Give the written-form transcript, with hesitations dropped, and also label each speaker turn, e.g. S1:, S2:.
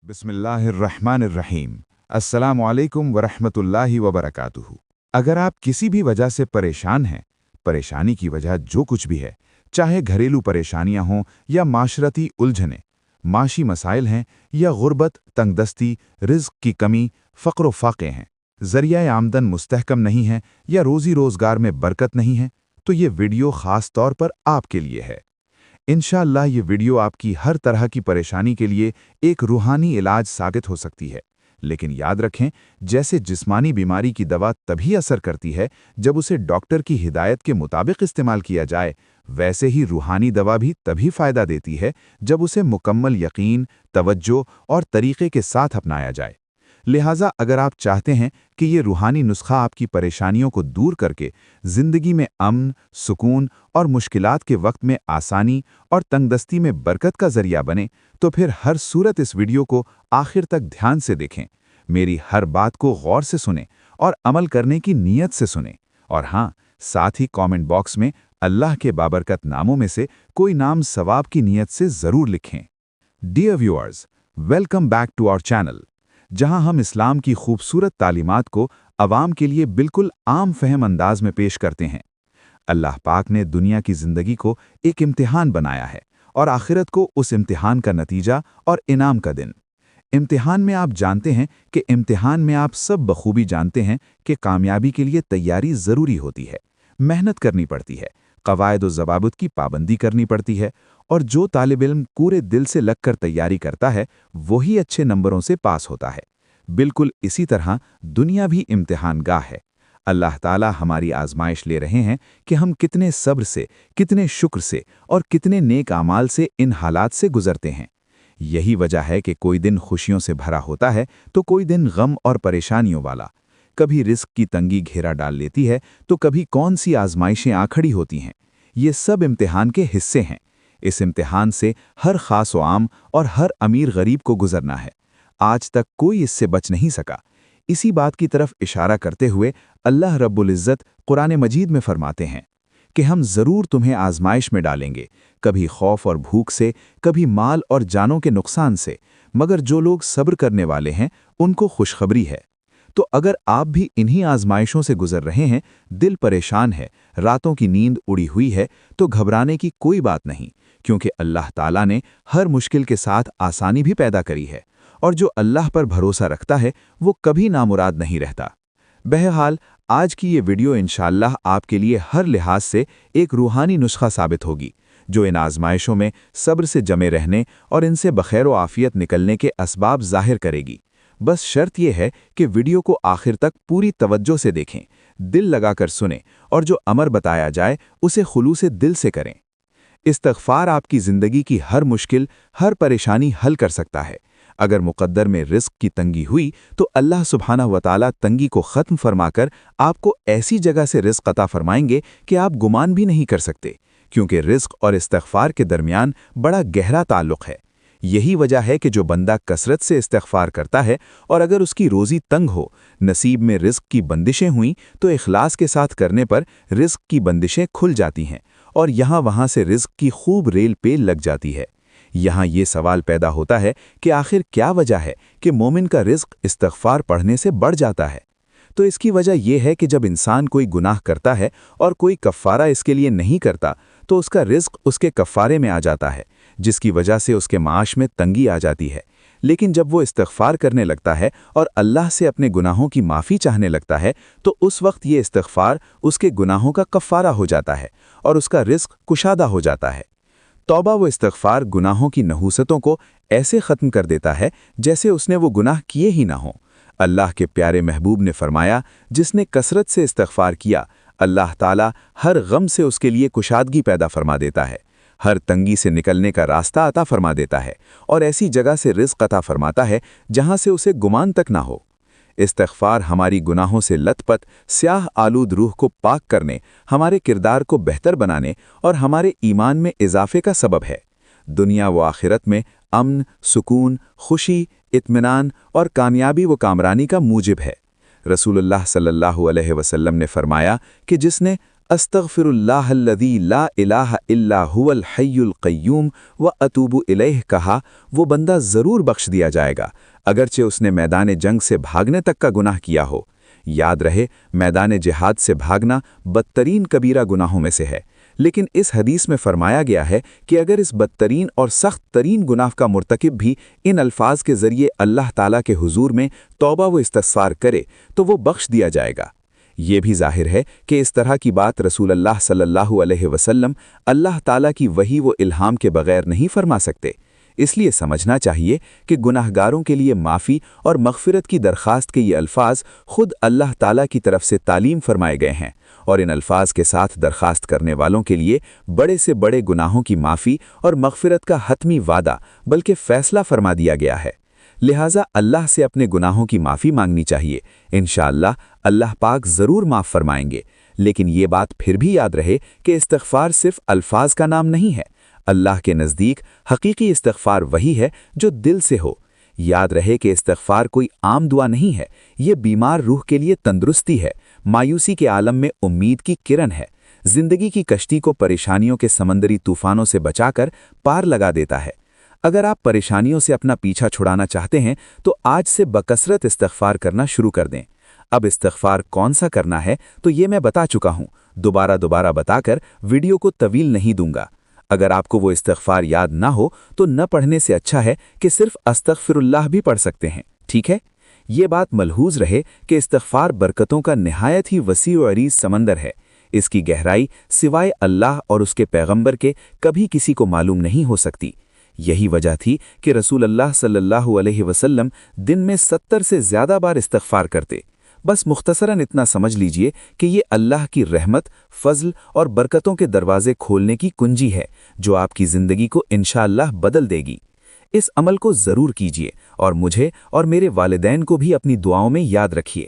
S1: बिस्मिल्लाहिर्रहमानिर्रहीम। अस्सलामुअलैकुम वरहमतुल्लाहि वबरकातुहू। अगर आप किसी भी वजह से परेशान हैं, परेशानी की वजह जो कुछ भी है, चाहे घरेलू परेशानियां हों या माशरती उलझनें, माशी मसाइल हैं या गुर्बत, तंगदस्ती, रिज्क की कमी, फ़क्र व फाक़े हैं, ज़रिया आमदन मुस्तहकम नहीं है या रोज़ी रोज़गार में बरकत नहीं है, तो ये वीडियो ख़ास तौर पर आपके लिए है। इंशाअल्लाह ये वीडियो आपकी हर तरह की परेशानी के लिए एक रूहानी इलाज साबित हो सकती है। लेकिन याद रखें, जैसे जिस्मानी बीमारी की दवा तभी असर करती है जब उसे डॉक्टर की हिदायत के मुताबिक इस्तेमाल किया जाए, वैसे ही रूहानी दवा भी तभी फ़ायदा देती है जब उसे मुकम्मल यकीन, तवज्जो और तरीक़े के साथ अपनाया जाए। लिहाजा अगर आप चाहते हैं कि ये रूहानी नुस्खा आपकी परेशानियों को दूर करके ज़िंदगी में अमन, सुकून और मुश्किलात के वक्त में आसानी और तंगदस्ती में बरकत का ज़रिया बने, तो फिर हर सूरत इस वीडियो को आखिर तक ध्यान से देखें। मेरी हर बात को गौर से सुनें और अमल करने की नीयत से सुनें। और हाँ, साथ ही कमेंट बॉक्स में अल्लाह के बाबरकत नामों में से कोई नाम सवाब की नीयत से ज़रूर लिखें। Dear viewers, welcome back to our channel, जहां हम इस्लाम की खूबसूरत तालीमात को अवाम के लिए बिल्कुल आम फहम अंदाज में पेश करते हैं। अल्लाह पाक ने दुनिया की ज़िंदगी को एक इम्तिहान बनाया है और आखिरत को उस इम्तिहान का नतीजा और इनाम का दिन। इम्तिहान में आप जानते हैं कि इम्तिहान में आप सब बखूबी जानते हैं कि कामयाबी के लिए तैयारी ज़रूरी होती है, मेहनत करनी पड़ती है, कवायद व ज़वाबित की पाबंदी करनी पड़ती है, और जो तालिब इल्म पूरे दिल से लगकर तैयारी करता है वही अच्छे नंबरों से पास होता है। बिल्कुल इसी तरह दुनिया भी इम्तिहान गाह है। अल्लाह ताला हमारी आजमाइश ले रहे हैं कि हम कितने सब्र से, कितने शुक्र से और कितने नेक आमाल से इन हालात से गुजरते हैं। यही वजह है कि कोई दिन खुशियों से भरा होता है तो कोई दिन गम और परेशानियों वाला। कभी रिस्क की तंगी घेरा डाल लेती है तो कभी कौन सी आजमाइशें आ खड़ी होती हैं। ये सब इम्तिहान के हिस्से हैं। इस इम्तिहान से हर खास व आम और हर अमीर गरीब को गुजरना है। आज तक कोई इससे बच नहीं सका। इसी बात की तरफ इशारा करते हुए अल्लाह रब्बुल इज़्ज़त कुरान मजीद में फरमाते हैं कि हम ज़रूर तुम्हें आजमाइश में डालेंगे, कभी खौफ और भूख से, कभी माल और जानों के नुकसान से, मगर जो लोग सब्र करने वाले हैं उनको खुशखबरी है। तो अगर आप भी इन्हीं आजमाइशों से गुजर रहे हैं, दिल परेशान है, रातों की नींद उड़ी हुई है, तो घबराने की कोई बात नहीं, क्योंकि अल्लाह ताला ने हर मुश्किल के साथ आसानी भी पैदा करी है, और जो अल्लाह पर भरोसा रखता है वो कभी नामुराद नहीं रहता। बहरहाल आज की ये वीडियो इंशाअल्लाह आपके लिए हर लिहाज से एक रूहानी नुस्खा साबित होगी, जो इन आजमाइशों में सब्र से जमे रहने और इनसे बखैर व आफियत निकलने के असबाब ज़ाहिर करेगी। बस शर्त यह है कि वीडियो को आखिर तक पूरी तवज्जो से देखें, दिल लगाकर सुनें और जो अमर बताया जाए उसे खुलूस दिल से करें। इस्तिग़फ़ार आपकी ज़िंदगी की हर मुश्किल, हर परेशानी हल कर सकता है। अगर मुक़द्दर में रिस्क की तंगी हुई तो अल्लाह सुब्हानहू व तआला तंगी को ख़त्म फरमाकर आपको ऐसी जगह से रिस्क अता फरमाएंगे कि आप गुमान भी नहीं कर सकते, क्योंकि रिस्क और इस्तिग़फ़ार के दरमियान बड़ा गहरा ताल्लुक़ है। यही वजह है कि जो बंदा कसरत से इस्तिग़फ़ार करता है और अगर उसकी रोज़ी तंग हो, नसीब में रिस्क की बंदिशें हुईं, तो इखलास के साथ करने पर रिस्क की बंदिशें खुल जाती हैं और यहाँ वहाँ से रिस्क की खूब रेल पे लग जाती है। यहाँ ये सवाल पैदा होता है कि आखिर क्या वजह है कि मोमिन का रिस्क इस्तिग़फ़ार पढ़ने से बढ़ जाता है। तो इसकी वजह यह है कि जब इंसान कोई गुनाह करता है और कोई कफ़ारा इसके लिए नहीं करता, तो उसका रिस्क उसके कफ़ारे में आ जाता है, जिसकी वजह से उसके माश में तंगी आ जाती है। लेकिन जब वो इस्तिग़फ़ार करने लगता है और अल्लाह से अपने गुनाहों की माफ़ी चाहने लगता है, तो उस वक्त ये इस्तिग़फ़ार उसके गुनाहों का कफ़ारा हो जाता है और उसका रिस्क कुशादा हो जाता है। तौबा व इस्तिग़फ़ार गुनाहों की नहूसतों को ऐसे ख़त्म कर देता है जैसे उसने वो गुनाह किए ही ना हों। अल्लाह के प्यारे महबूब ने फरमाया, जिसने कसरत से इस्तिग़फ़ार किया, अल्लाह ताला हर गम से उसके लिए कुशादगी पैदा फरमा देता है, हर तंगी से निकलने का रास्ता अता फरमा देता है और ऐसी जगह से रिज़्क़ अता फरमाता है जहाँ से उसे गुमान तक ना हो। इस्तिग़फ़ार हमारी गुनाहों से लथपथ स्याह आलूद रूह को पाक करने, हमारे किरदार को बेहतर बनाने और हमारे ईमान में इजाफे का सबब है। दुनिया व आखिरत में अमन, सुकून, खुशी, इत्मीनान और कामयाबी व कामरानी का मूजिब है। रसूलुल्लाह सल्लल्लाहु अलैहि वसल्लम ने फरमाया कि जिसने
S2: استغفراللہ الذی لا الہ الا هو الحی القیوم و اتوب الیہ کہا، وہ بندہ ضرور بخش دیا جائے گا، اگرچہ اس نے میدان جنگ سے بھاگنے تک کا گناہ کیا ہو۔ یاد رہے، میدان جہاد سے بھاگنا بدترین کبیرہ گناہوں میں سے ہے، لیکن اس حدیث میں فرمایا گیا ہے کہ اگر اس بدترین اور سخت ترین گناہ کا مرتکب بھی ان الفاظ کے ذریعے اللہ تعالیٰ کے حضور میں توبہ و استغفار کرے تو وہ بخش دیا جائے گا۔ یہ بھی ظاہر ہے کہ اس طرح کی بات رسول اللہ صلی اللہ علیہ وسلم اللہ تعالیٰ کی وحی و الہام کے بغیر نہیں فرما سکتے، اس لیے سمجھنا چاہیے کہ گناہ گاروں کے لیے معافی اور مغفرت کی درخواست کے یہ الفاظ خود اللہ تعالیٰ کی طرف سے تعلیم فرمائے گئے ہیں، اور ان الفاظ کے ساتھ درخواست کرنے والوں کے لیے بڑے سے بڑے گناہوں کی معافی اور مغفرت کا حتمی وعدہ بلکہ فیصلہ فرما دیا گیا ہے۔ لہٰذا اللہ سے اپنے گناہوں کی معافی مانگنی چاہیے، انشاءاللہ اللہ پاک ضرور معاف فرمائیں گے۔ لیکن یہ بات پھر بھی یاد رہے کہ استغفار صرف الفاظ کا نام نہیں ہے، اللہ کے نزدیک حقیقی استغفار وہی ہے جو دل سے ہو۔ یاد رہے کہ استغفار کوئی عام دعا نہیں ہے، یہ بیمار روح کے لیے تندرستی ہے، مایوسی کے عالم میں امید کی کرن ہے، زندگی کی کشتی کو پریشانیوں کے سمندری طوفانوں سے بچا کر پار لگا دیتا ہے۔ اگر آپ پریشانیوں سے اپنا پیچھا چھڑانا چاہتے ہیں تو آج سے بکثرت استغفار کرنا شروع کر دیں۔ اب استغفار کون سا کرنا ہے تو یہ میں بتا چکا ہوں، دوبارہ بتا کر ویڈیو کو طویل نہیں دوں گا۔ اگر آپ کو وہ استغفار یاد نہ ہو تو نہ پڑھنے سے اچھا ہے کہ صرف استغفر اللہ بھی پڑھ سکتے ہیں، ٹھیک ہے؟ یہ بات ملحوظ رہے کہ استغفار برکتوں کا نہایت ہی وسیع و عریض سمندر ہے، اس کی گہرائی سوائے اللہ اور اس کے پیغمبر کے کبھی کسی کو معلوم نہیں ہو سکتی۔ یہی وجہ تھی کہ رسول اللہ صلی اللہ علیہ وسلم دن میں 70 سے زیادہ بار استغفار کرتے۔ بس مختصراً اتنا سمجھ لیجئے کہ یہ اللہ کی رحمت، فضل اور برکتوں کے دروازے کھولنے کی کنجی ہے جو آپ کی زندگی کو انشاءاللہ بدل دے گی۔ اس عمل کو ضرور کیجئے اور مجھے اور میرے والدین کو بھی اپنی دعاؤں میں یاد رکھیے۔